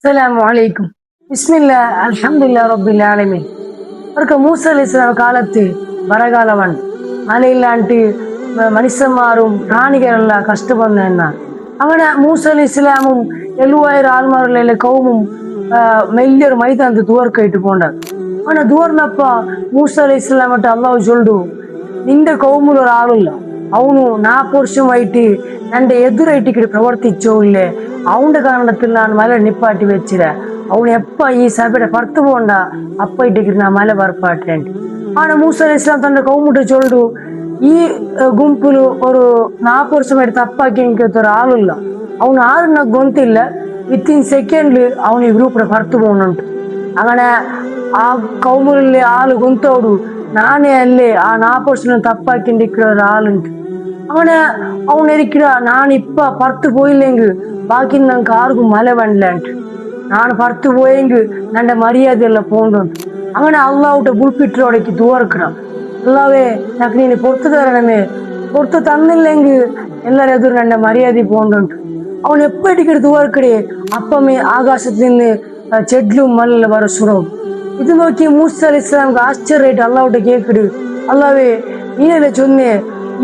அஸ்ஸலாமு அலைக்கும். பிஸ்மில்லா அல்ஹம்துலில்லாஹி ரப்பில் ஆலமீன். அவருக்கு மூசா அலைஹிஸ்ஸலாம் காலத்து ಬರಗಾಲವನ್ ಮಳೆ ಇಲ್ಲಾಂಟಿ ಮನುಷ್ಯನ್ಮಾരും പ്രാണികളെല്ലാം കഷ്ടപ്പെടുന്ന എന്നാണ്. അങ്ങനെ മൂസ അലൈഹിസ്സലാമും 70,000 ആൾമാരുടെ കൗമും വലിയൊരു മൈതാനത്ത് ദൂർക്കായിട്ട് പോണ്ടത്. അങ്ങനെ ദൂർന്നപ്പ മൂസ അലൈഹിസ്സലാമട്ട് അള്ളാഹു ചൊല്ലു, നിന്റെ കൗമിൽ ഒരാളില്ല, അവನು 40 വർഷമായിട്ട് എൻ്റെ എതിരായിട്ട് പ്രവർത്തിച്ചോ ഇല്ലേ, അവന്റെ കാരണത്തിൽ ഞാൻ മല നിപ്പാട്ടി വെച്ചിര, അവന് എപ്പ ഈ സഭയുടെ പുറത്തു പോണ്ട അപ്പായിട്ട് ഞാൻ മല പറപ്പാട്ടേണ്ട. ആന മൂസ അലൈഹിസ്സലാം തന്റെ കൗമുട്ട് ചൊല്ലു, ഈ ಗುಂಪುಲು ഒരു 40 വർഷമായിട്ട് തപ്പാക്കി എനിക്കത്ത ഒരാളില്ല, അവന് ആരും నాకు గొంతిല്ല, വിത്തിൻ സെക്കൻഡില് അവന് ഈ ഗ്രൂപ്പിനെ പുറത്തു പോകുന്നുണ്ട്. അങ്ങനെ ആ കൗമുലിലെ ആള് ഗొంతോడు, നാനേ അല്ലേ ആ 40 വർഷം തപ്പാക്കിണ്ടിരിക്കുന്ന ഒരാളുണ്ട്. അങ്ങനെ അവനിരിക്കുക, ഞാനിപ്പ പുറത്ത് പോയില്ലെങ്കിൽ ബാക്കി ഞങ്ങൾക്ക് ആർക്കും മല വേണ്ടില്ലാണ്ട്, ഞാൻ പുറത്ത് പോയെങ്കിൽ എൻ്റെ മര്യാദയെല്ലാം പോകുന്നുണ്ട്. അങ്ങനെ അള്ളാഹുടെ ബുൾപ്പിട്ടോടേക്ക് ദൂർക്കണം, അള്ളാവേ ഞങ്ങൾക്ക് നീ പുറത്തു തരണമേ, പുറത്ത് തന്നില്ലെങ്കിൽ എല്ലാവരും എതിർ എൻ്റെ മര്യാദ പോകുന്നുണ്ട്. അവൻ എപ്പോഴേക്കും ദൂർക്കടേ അപ്പമേ ആകാശത്ത് നിന്ന് ചെഡ്ലും മല്ല വര സുറവും. ഇത് നോക്കി മൂസ അലൈഹിസ്സലാമുക്ക് ആശ്ചര്യമായിട്ട് അള്ളാഹുടെ കേക്കിട്, അള്ളാവേ നീനല്ലേ ചൊന്നേ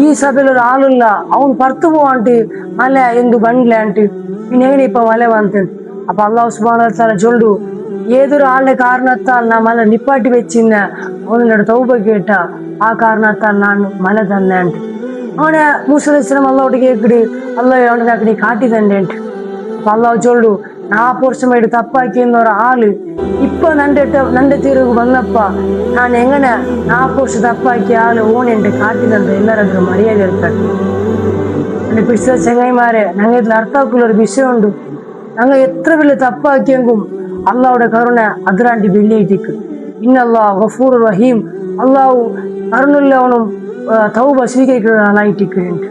ഈ സഭയിൽ ഒരാളില്ല, അവൻ പുറത്തു പോവാണ്ട് മല എന്തു കണ്ടില്ലാണ്ട് പിന്നെ എങ്ങനെ ഇപ്പൊ മല വന്നിട്ടുണ്ട്. അപ്പൊ അള്ളാഹു സുബ്ഹാനഹു വ തആല ചൊല്ലു, ഏതൊരാളുടെ കാരണത്താൽ ഞാൻ മല നിപ്പാട്ടി വെച്ചിന്ന അവനോട് തൗബ കേട്ട ആ കാരണത്താൽ ഞാൻ മല തന്നേണ്ട്. അവനെ മൂസ അലൈഹിസ്സലാം അള്ളാഹോട് കേക്കിട്, അള്ളാഹ് അവനെ നീ കാട്ടി തന്നേണ്ട്. അപ്പൊ അള്ളാഹു ചൊല്ലു, 40 വർഷമായിട്ട് തപ്പാക്കിയെന്ന ഒരാള് ഇപ്പൊ നന്റെ തീർവ് വന്നപ്പ ഞാൻ എങ്ങനെ 40 വർഷം തപ്പാക്കിയ ആള് ഓൻ എന്റെ കാട്ടി തന്നത് എല്ലാവരും മര്യാദ എടുക്കട്ടെ. എന്റെ പിടിച്ച ചെങ്ങായിമാരെ, ഞങ്ങൾ ഇതിൽ അർത്ഥാക്കുള്ള ഒരു വിഷയമുണ്ട്. ഞങ്ങൾ എത്ര വലിയ തപ്പാക്കിയെങ്കും അള്ളാഹുടെ കരുണ അതിരാണ്ടി വെള്ളിയിട്ടിക്ക്. ഇന്നല്ലാഹു ഗഫൂറുർ റഹീം, അള്ളാഹു കരുണുള്ളവനും തൗബ സ്വീകരിക്കുന്ന ആളായിട്ടിക്കുന്നുണ്ട്.